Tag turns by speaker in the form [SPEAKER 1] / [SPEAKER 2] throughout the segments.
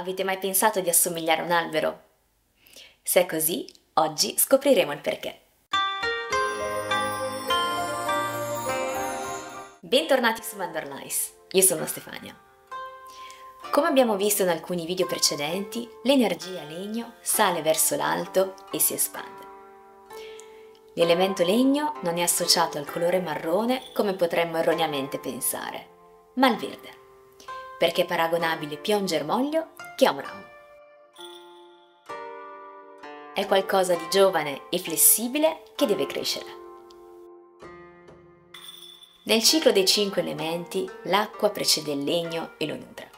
[SPEAKER 1] Avete mai pensato di assomigliare a un albero? Se è così, oggi scopriremo il perché. Bentornati su Mandorlice, io sono Stefania. Come abbiamo visto in alcuni video precedenti, l'energia legno sale verso l'alto e si espande. L'elemento legno non è associato al colore marrone come potremmo erroneamente pensare, ma al verde, perché è paragonabile più a un germoglio che a un ramo. È qualcosa di giovane e flessibile che deve crescere. Nel ciclo dei 5 elementi, l'acqua precede il legno e lo nutre.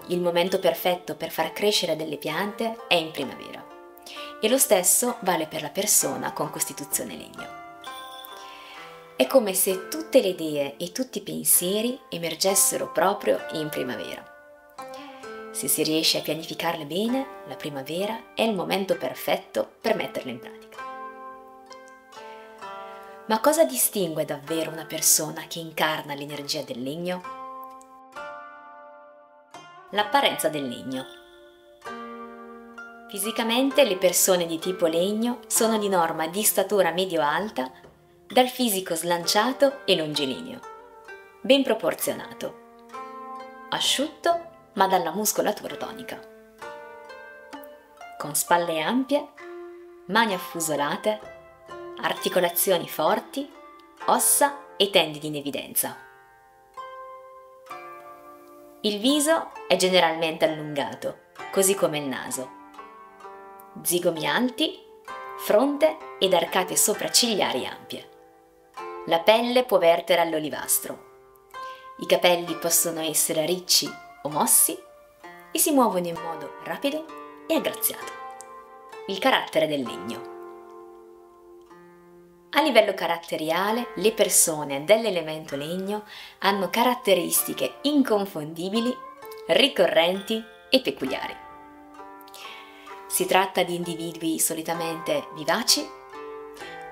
[SPEAKER 1] Il momento perfetto per far crescere delle piante è in primavera, e lo stesso vale per la persona con costituzione legno. È come se tutte le idee e tutti i pensieri emergessero proprio in primavera. Se si riesce a pianificarle bene, la primavera è il momento perfetto per metterle in pratica. Ma cosa distingue davvero una persona che incarna l'energia del legno? L'apparenza del legno. Fisicamente le persone di tipo legno sono di norma di statura medio-alta, dal fisico slanciato e longilineo, ben proporzionato, asciutto ma dalla muscolatura tonica, con spalle ampie, mani affusolate, articolazioni forti, ossa e tendini in evidenza. Il viso è generalmente allungato, così come il naso. Zigomi alti, fronte ed arcate sopraccigliari ampie. La pelle può vertere all'olivastro. I capelli possono essere ricci o mossi e si muovono in modo rapido e aggraziato. Il carattere del legno. A livello caratteriale, le persone dell'elemento legno hanno caratteristiche inconfondibili, ricorrenti e peculiari. Si tratta di individui solitamente vivaci,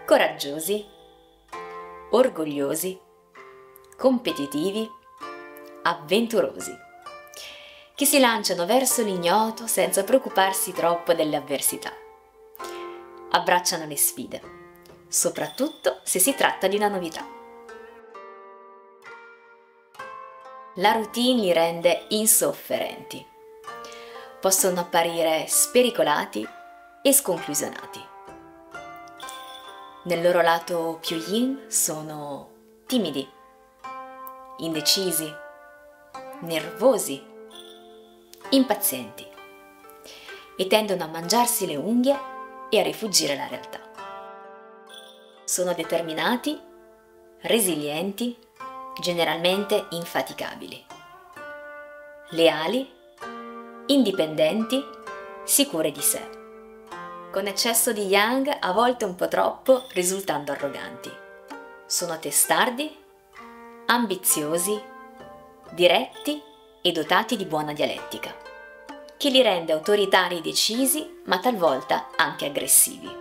[SPEAKER 1] coraggiosi, orgogliosi, competitivi, avventurosi, che si lanciano verso l'ignoto senza preoccuparsi troppo delle avversità. Abbracciano le sfide, soprattutto se si tratta di una novità. La routine li rende insofferenti. Possono apparire spericolati e sconclusionati. Nel loro lato più yin sono timidi, indecisi, nervosi, impazienti e tendono a mangiarsi le unghie e a rifuggire la realtà. Sono determinati, resilienti, generalmente infaticabili, leali, indipendenti, sicure di sé, con eccesso di yang, a volte un po' troppo, risultando arroganti. Sono testardi, ambiziosi, diretti e dotati di buona dialettica, che li rende autoritari e decisi, ma talvolta anche aggressivi.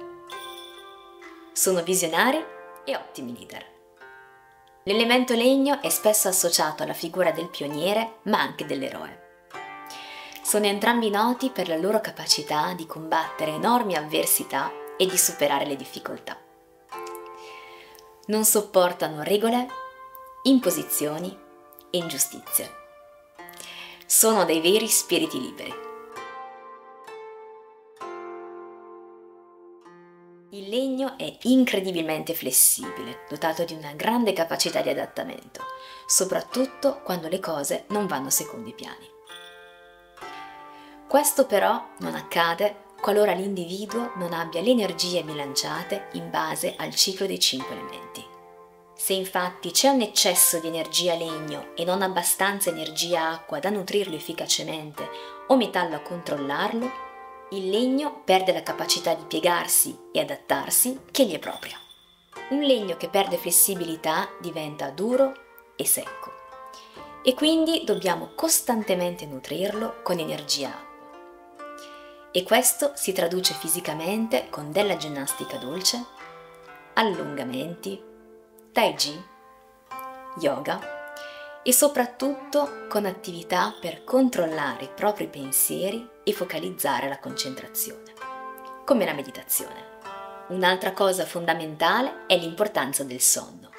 [SPEAKER 1] Sono visionari e ottimi leader. L'elemento legno è spesso associato alla figura del pioniere, ma anche dell'eroe. Sono entrambi noti per la loro capacità di combattere enormi avversità e di superare le difficoltà. Non sopportano regole, imposizioni e ingiustizie. Sono dei veri spiriti liberi. Il legno è incredibilmente flessibile, dotato di una grande capacità di adattamento, soprattutto quando le cose non vanno secondo i piani. Questo però non accade qualora l'individuo non abbia le energie bilanciate in base al ciclo dei 5 elementi. Se infatti c'è un eccesso di energia legno e non abbastanza energia acqua da nutrirlo efficacemente o metallo a controllarlo, il legno perde la capacità di piegarsi e adattarsi che gli è propria. Un legno che perde flessibilità diventa duro e secco e quindi dobbiamo costantemente nutrirlo con energia acqua. E questo si traduce fisicamente con della ginnastica dolce, allungamenti, tai chi, yoga e soprattutto con attività per controllare i propri pensieri e focalizzare la concentrazione, come la meditazione. Un'altra cosa fondamentale è l'importanza del sonno.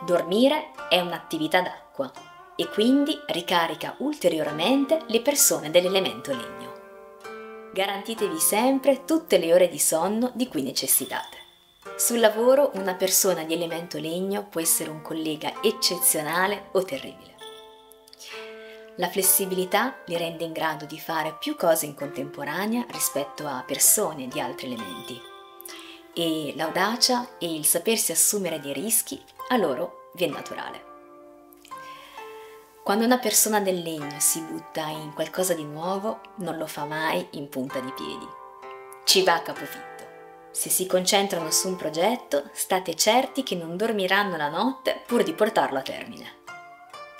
[SPEAKER 1] Dormire è un'attività d'acqua e quindi ricarica ulteriormente le persone dell'elemento legno. Garantitevi sempre tutte le ore di sonno di cui necessitate. Sul lavoro una persona di elemento legno può essere un collega eccezionale o terribile. La flessibilità li rende in grado di fare più cose in contemporanea rispetto a persone di altri elementi e l'audacia e il sapersi assumere dei rischi a loro viene naturale. Quando una persona del legno si butta in qualcosa di nuovo, non lo fa mai in punta di piedi. Ci va a capofitto. Se si concentrano su un progetto, state certi che non dormiranno la notte pur di portarlo a termine.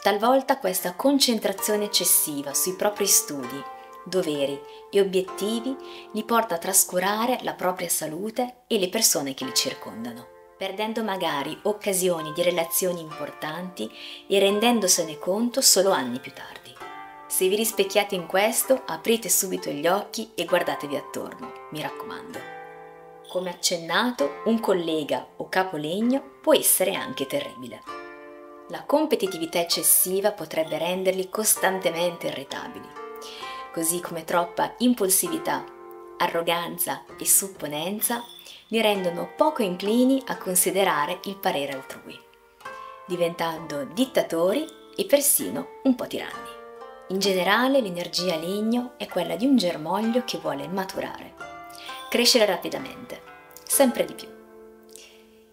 [SPEAKER 1] Talvolta questa concentrazione eccessiva sui propri studi, doveri e obiettivi li porta a trascurare la propria salute e le persone che li circondano, perdendo magari occasioni di relazioni importanti e rendendosene conto solo anni più tardi. Se vi rispecchiate in questo, aprite subito gli occhi e guardatevi attorno, mi raccomando. Come accennato, un collega o capolegno può essere anche terribile. La competitività eccessiva potrebbe renderli costantemente irritabili, così come troppa impulsività, arroganza e supponenza li rendono poco inclini a considerare il parere altrui, diventando dittatori e persino un po' tiranni. In generale l'energia legno è quella di un germoglio che vuole maturare, crescere rapidamente, sempre di più.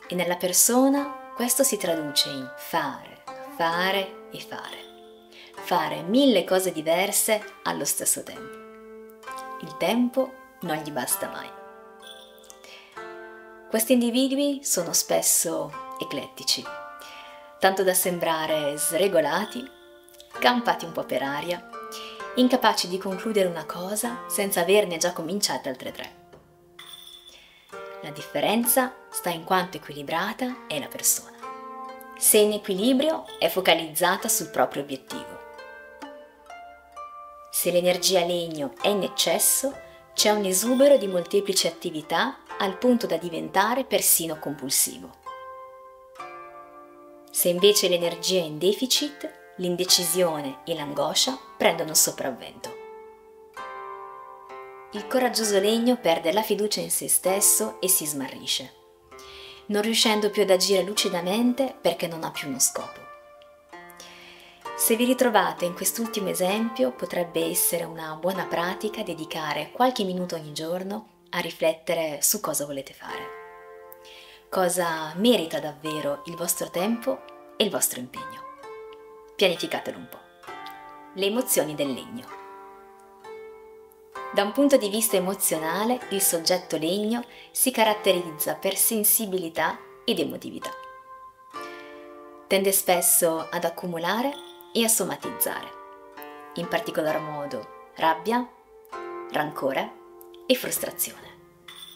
[SPEAKER 1] E nella persona questo si traduce in fare, fare e fare. Fare 1000 cose diverse allo stesso tempo. Il tempo non gli basta mai. Questi individui sono spesso eclettici, tanto da sembrare sregolati, campati un po' per aria, incapaci di concludere una cosa senza averne già cominciate altre 3. La differenza sta in quanto equilibrata è la persona. Se in equilibrio è focalizzata sul proprio obiettivo. Se l'energia legno è in eccesso, c'è un esubero di molteplici attività al punto da diventare persino compulsivo. Se invece l'energia è in deficit, l'indecisione e l'angoscia prendono il sopravvento. Il coraggioso legno perde la fiducia in se stesso e si smarrisce, non riuscendo più ad agire lucidamente perché non ha più uno scopo. Se vi ritrovate in quest'ultimo esempio, potrebbe essere una buona pratica dedicare qualche minuto ogni giorno a riflettere su cosa volete fare, cosa merita davvero il vostro tempo e il vostro impegno. Pianificatelo un po'. Le emozioni del legno. Da un punto di vista emozionale, il soggetto legno si caratterizza per sensibilità ed emotività. Tende spesso ad accumulare e a somatizzare, in particolar modo rabbia, rancore e frustrazione.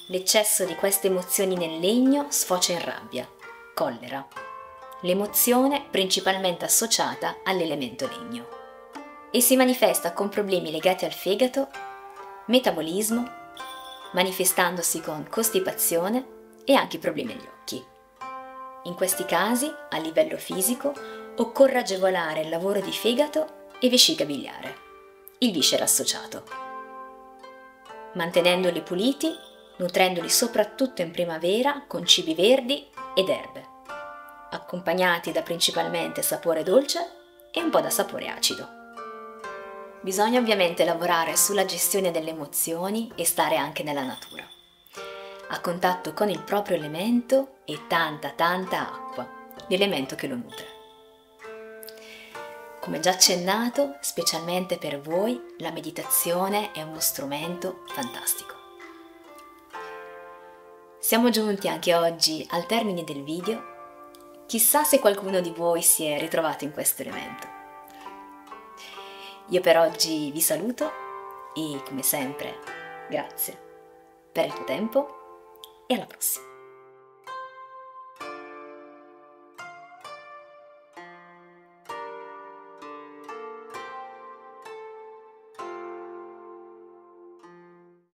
[SPEAKER 1] L'eccesso di queste emozioni nel legno sfocia in rabbia, collera, l'emozione principalmente associata all'elemento legno, e si manifesta con problemi legati al fegato, metabolismo, manifestandosi con costipazione e anche problemi agli occhi. In questi casi, a livello fisico, occorre agevolare il lavoro di fegato e vescica biliare, il viscera associato, mantenendoli puliti, nutrendoli soprattutto in primavera con cibi verdi ed erbe, accompagnati da principalmente sapore dolce e un po' da sapore acido. Bisogna ovviamente lavorare sulla gestione delle emozioni e stare anche nella natura, a contatto con il proprio elemento e tanta acqua, l'elemento che lo nutre. Come già accennato, specialmente per voi, la meditazione è uno strumento fantastico. Siamo giunti anche oggi al termine del video. Chissà se qualcuno di voi si è ritrovato in questo elemento. Io per oggi vi saluto e, come sempre, grazie per il tuo tempo e alla prossima.